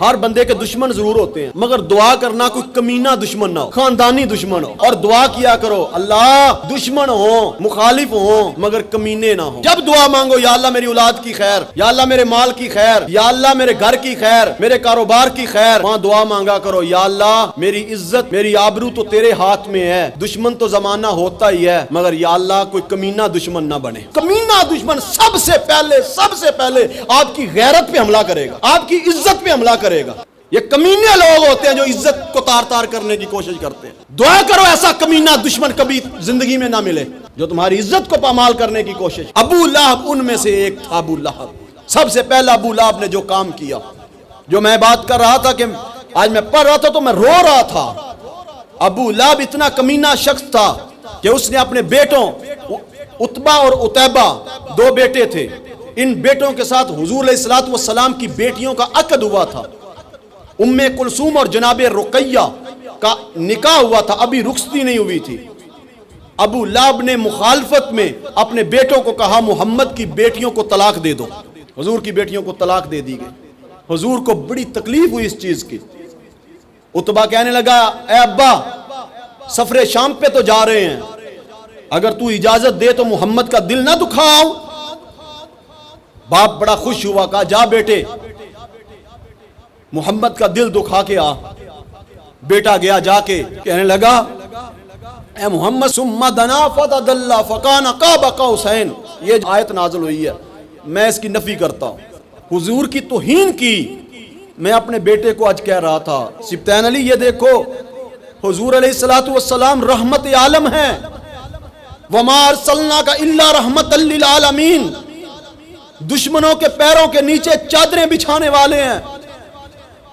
ہر بندے کے دشمن ضرور ہوتے ہیں، مگر دعا کرنا کوئی کمینہ دشمن نہ ہو، خاندانی دشمن ہو، اور دعا کیا کرو اللہ دشمن ہو، مخالف ہو، مگر کمینے نہ ہو۔ جب دعا مانگو یا اللہ میری اولاد کی خیر، یا اللہ میرے مال کی خیر، یا اللہ میرے گھر کی خیر، میرے کاروبار کی خیر، وہاں دعا مانگا کرو یا اللہ میری عزت میری آبرو تو تیرے ہاتھ میں ہے، دشمن تو زمانہ ہوتا ہی ہے، مگر یا اللہ کوئی کمینہ دشمن نہ بنے۔ کمینہ دشمن سب سے پہلے آپ کی غیرت پہ حملہ کرے گا، آپ کی عزت پہ حملہ کرے گا۔ یہ کمینے لوگ ہوتے ہیں جو عزت کو تار تار کرنے کی کوشش کرتے ہیں۔ دعا کرو ایسا کمینہ دشمن کبھی زندگی میں نہ ملے جو تمہاری عزت کو پامال کرنے کی کوشش۔ ابو لہب ان میں سے ایک تھا۔ ابو لہب سب سے پہلا ابو لہب نے جو کام کیا، جو میں بات کر رہا تھا کہ آج میں پڑھ رہا تھا تو میں رو رہا تھا۔ ابو لہب اتنا کمینہ شخص تھا کہ اس نے اپنے بیٹوں عتبہ اور عتیبہ دو بیٹے تھے، ان بیٹوں کے ساتھ حضور علیہ الصلوۃ والسلام کی بیٹیوں کا عقد ہوا تھا۔ ام کلثوم اور جناب رقیہ کا نکاح ہوا تھا، ابھی رخصتی نہیں ہوئی تھی۔ ابو لہب نے مخالفت میں اپنے بیٹوں کو کہا محمد کی بیٹیوں کو طلاق دے دو۔ حضور کی بیٹیوں کو طلاق دے دی گئی۔ حضور کو بڑی تکلیف ہوئی اس چیز کی۔ عتبہ کہنے لگا اے ابا سفر شام پہ تو جا رہے ہیں، اگر تو اجازت دے تو محمد کا دل نہ دکھاؤ۔ باپ بڑا خوش ہوا، کہا جا بیٹے محمد کا دل دکھا کے آ۔ بیٹا گیا، جا کے کہنے لگا اے محمد ثم دنا فتدلى فكان قاب قوسين۔ یہ آیت نازل ہوئی ہے، میں اس کی نفی کرتا ہوں، حضور کی توہین کی۔ میں اپنے بیٹے کو آج کہہ رہا تھا سبطین علی یہ دیکھو حضور علیہ الصلوۃ والسلام رحمت عالم ہیں، وما ارسلناک الا رحمت للعالمین۔ دشمنوں کے پیروں کے نیچے چادریں بچھانے والے ہیں،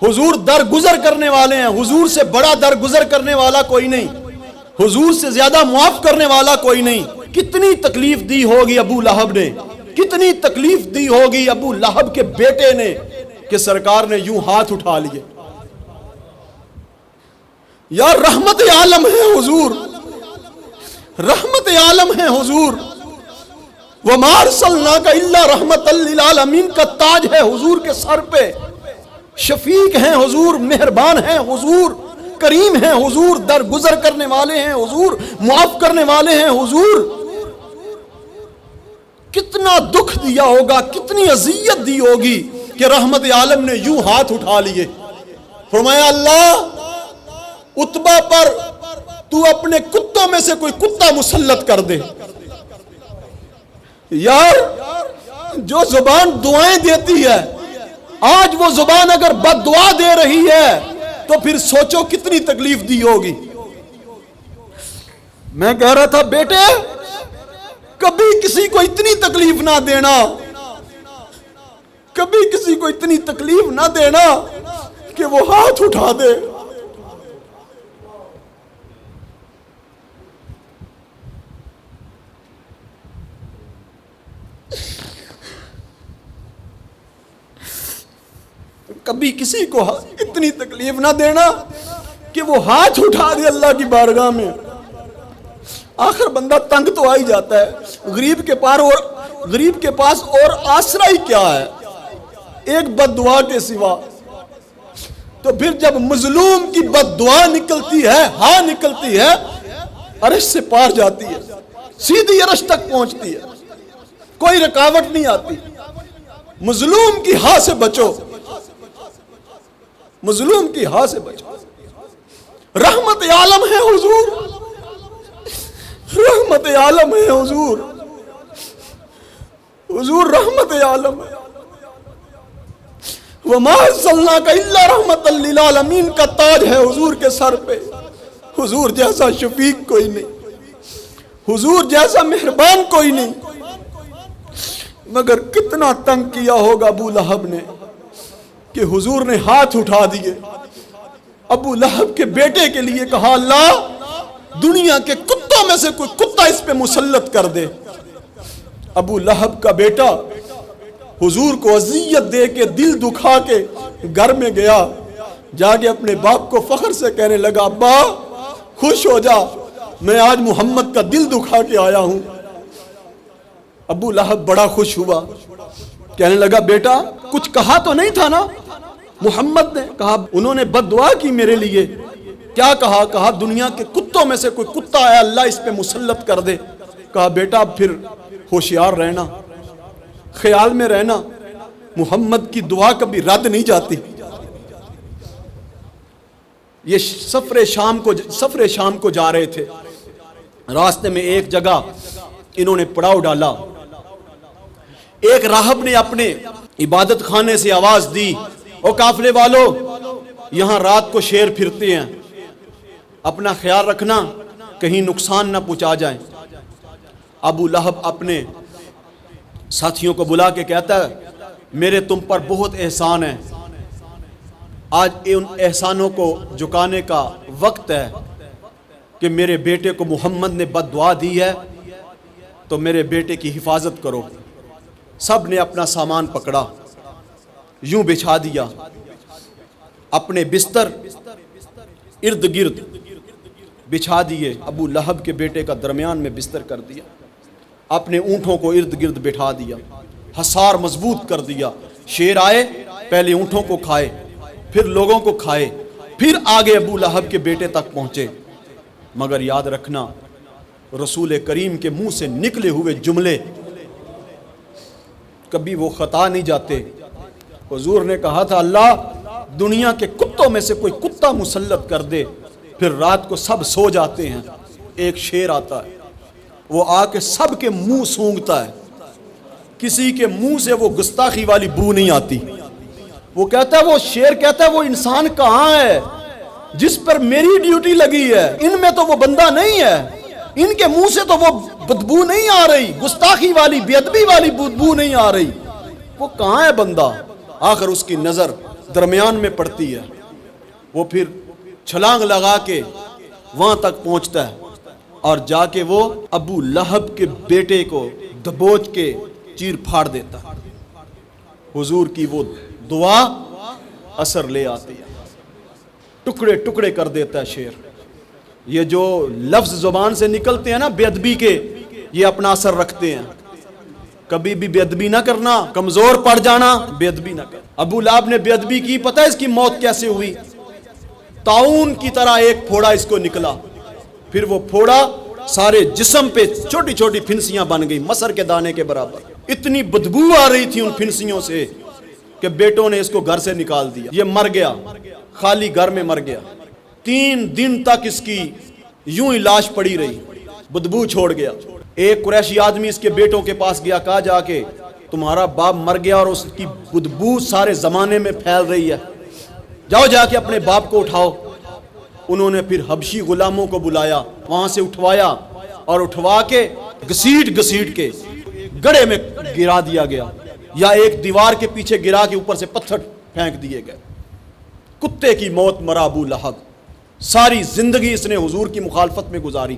حضور درگزر کرنے والے ہیں۔ حضور سے بڑا درگزر کرنے والا کوئی نہیں، حضور سے زیادہ معاف کرنے والا کوئی نہیں۔ کتنی تکلیف دی ہوگی ابو لہب نے، کتنی تکلیف دی ہوگی ابو لہب کے بیٹے نے کہ سرکار نے یوں ہاتھ اٹھا لیے۔ یا رحمت عالم ہے حضور، رحمت عالم ہے حضور، وما ارسلناک الا رحمت للعالمین کا تاج ہے حضور کے سر پہ۔ شفیق ہیں حضور، مہربان ہیں حضور، کریم ہیں حضور، درگزر کرنے والے ہیں حضور، معاف کرنے والے ہیں حضور۔ کتنا دکھ دیا ہوگا، کتنی اذیت دی ہوگی کہ رحمت عالم نے یوں ہاتھ اٹھا لیے۔ فرمایا اللہ عتبہ پر تو اپنے کتوں میں سے کوئی کتا مسلط کر دے۔ یار جو زبان دعائیں دیتی ہے، آج وہ زبان اگر بد دعا دے رہی ہے تو پھر سوچو کتنی تکلیف دی ہوگی۔ میں کہہ رہا تھا بیٹے کبھی کسی کو اتنی تکلیف نہ دینا، کبھی کسی کو اتنی تکلیف نہ دینا کہ وہ ہاتھ اٹھا دے۔ کبھی کسی کو اتنی تکلیف نہ دینا کہ وہ ہاتھ اٹھا دے اللہ کی بارگاہ میں۔ آخر بندہ تنگ تو آ ہی جاتا ہے، غریب کے پاس اور آسرا ہی کیا ہے ایک بد دعا کے سوا۔ تو پھر جب مظلوم کی بد دعا نکلتی ہے، ہاں نکلتی ہے، عرش سے پار جاتی ہے، سیدھی عرش تک پہنچتی ہے، کوئی رکاوٹ نہیں آتی۔ مظلوم کی ہاں سے بچو، مظلوم کی ہاں سے بچو۔ رحمت عالم ہے حضور، رحمت عالم ہے حضور، حضور رحمت عالم ہے۔ وما ارسلناک الا رحمت للعالمین کا تاج ہے حضور کے سر پہ۔ حضور جیسا شفیق کوئی نہیں، حضور جیسا مہربان کوئی نہیں، مگر کتنا تنگ کیا ہوگا ابو لہب نے کہ حضور نے ہاتھ اٹھا دیے۔ ابو لہب کے بیٹے کے لیے کہا اللہ دنیا کے کتوں میں سے کوئی کتا اس پہ مسلط کر دے۔ ابو لہب کا بیٹا حضور کو اذیت دے کے دل دکھا کے گھر میں گیا، جا کے اپنے باپ کو فخر سے کہنے لگا ابا خوش ہو جا، میں آج محمد کا دل دکھا کے آیا ہوں۔ ابو لہب بڑا خوش ہوا، کہنے لگا بیٹا کچھ کہا تو نہیں تھا نا، محمد نے کہا انہوں نے بد دعا کی میرے لیے. کیا کہا؟ کہا دنیا کے کتوں میں سے کوئی کتا ہے اللہ اس پہ مسلط کر دے. کہا بیٹا پھر ہوشیار رہنا، خیال میں رہنا، محمد کی دعا کبھی رد نہیں جاتی. یہ سفر شام کو جا رہے تھے. راستے میں ایک جگہ انہوں نے پڑاؤ ڈالا. ایک راہب نے اپنے عبادت خانے سے آواز دی، او قافلے والو، یہاں رات کو شیر پھرتے ہیں، اپنا خیال رکھنا کہیں نقصان نہ پہنچا جائیں. ابو لہب اپنے ساتھیوں کو بلا کے کہتا ہے میرے تم پر بہت احسان ہے، آج ان احسانوں کو جھکانے کا وقت ہے کہ میرے بیٹے کو محمد نے بد دعا دی ہے تو میرے بیٹے کی حفاظت کرو. سب نے اپنا سامان پکڑا، یوں بچھا دیا، اپنے بستر ارد گرد بچھا دیے. ابو لہب کے بیٹے کا درمیان میں بستر کر دیا، اپنے اونٹوں کو ارد گرد بٹھا دیا، حصار مضبوط کر دیا. شیر آئے پہلے اونٹوں کو کھائے، پھر لوگوں کو کھائے، پھر آگے ابو لہب کے بیٹے تک پہنچے. مگر یاد رکھنا رسول کریم کے منہ سے نکلے ہوئے جملے کبھی وہ خطا نہیں جاتے. حضور نے کہا تھا اللہ دنیا کے کتوں میں سے کوئی کتا مسلط کر دے، پھر رات کو سب سو جاتے ہیں، ایک شیر آتا ہے، وہ آ کے سب کے منہ سونگتا ہے، کسی کے منہ سے وہ گستاخی والی بو نہیں آتی. وہ کہتا ہے، وہ شیر کہتا ہے وہ انسان کہاں ہے جس پر میری ڈیوٹی لگی ہے؟ ان میں تو وہ بندہ نہیں ہے، ان کے منہ سے تو وہ بدبو نہیں آ رہی، گستاخی والی بے ادبی والی بدبو نہیں آ رہی، وہ کہاں ہے بندہ؟ آخر اس کی نظر درمیان میں پڑتی ہے، وہ پھر چھلانگ لگا کے وہاں تک پہنچتا ہے اور جا کے وہ ابو لہب کے بیٹے کو دبوچ کے چیر پھاڑ دیتا. حضور کی وہ دعا اثر لے آتی ہے، ٹکڑے ٹکڑے کر دیتا ہے شیر. یہ جو لفظ زبان سے نکلتے ہیں نا بے ادبی کے، یہ اپنا اثر رکھتے ہیں. کبھی بھی بے ادبی نہ کرنا، کمزور پڑ جانا، بے ادبی نہ کرنا. ابو لہب نے بے ادبی کی، پتہ ہے اس کی موت کیسے ہوئی؟ طاعون کی طرح ایک پھوڑا اس کو نکلا، پھر وہ پھوڑا سارے جسم پہ چھوٹی چھوٹی پھنسیاں بن گئی، مسر کے دانے کے برابر. اتنی بدبو آ رہی تھی ان پھنسیوں سے کہ بیٹوں نے اس کو گھر سے نکال دیا. یہ مر گیا، خالی گھر میں مر گیا. 3 دن تک اس کی یوں ہی لاش پڑی رہی، بدبو چھوڑ گیا. ایک قریشی آدمی اس کے بیٹوں کے پاس گیا، کہا جا کے تمہارا باپ مر گیا اور اس کی بدبو سارے زمانے میں پھیل رہی ہے، جاؤ جا کے اپنے باپ کو اٹھاؤ. انہوں نے پھر حبشی غلاموں کو بلایا، وہاں سے اٹھوایا اور اٹھوا کے گھسیٹ کے گڑھے میں گرا دیا گیا، یا ایک دیوار کے پیچھے گرا کے اوپر سے پتھر پھینک دیے گئے. کتے کی موت مرا ابو لہب. ساری زندگی اس نے حضور کی مخالفت میں گزاری.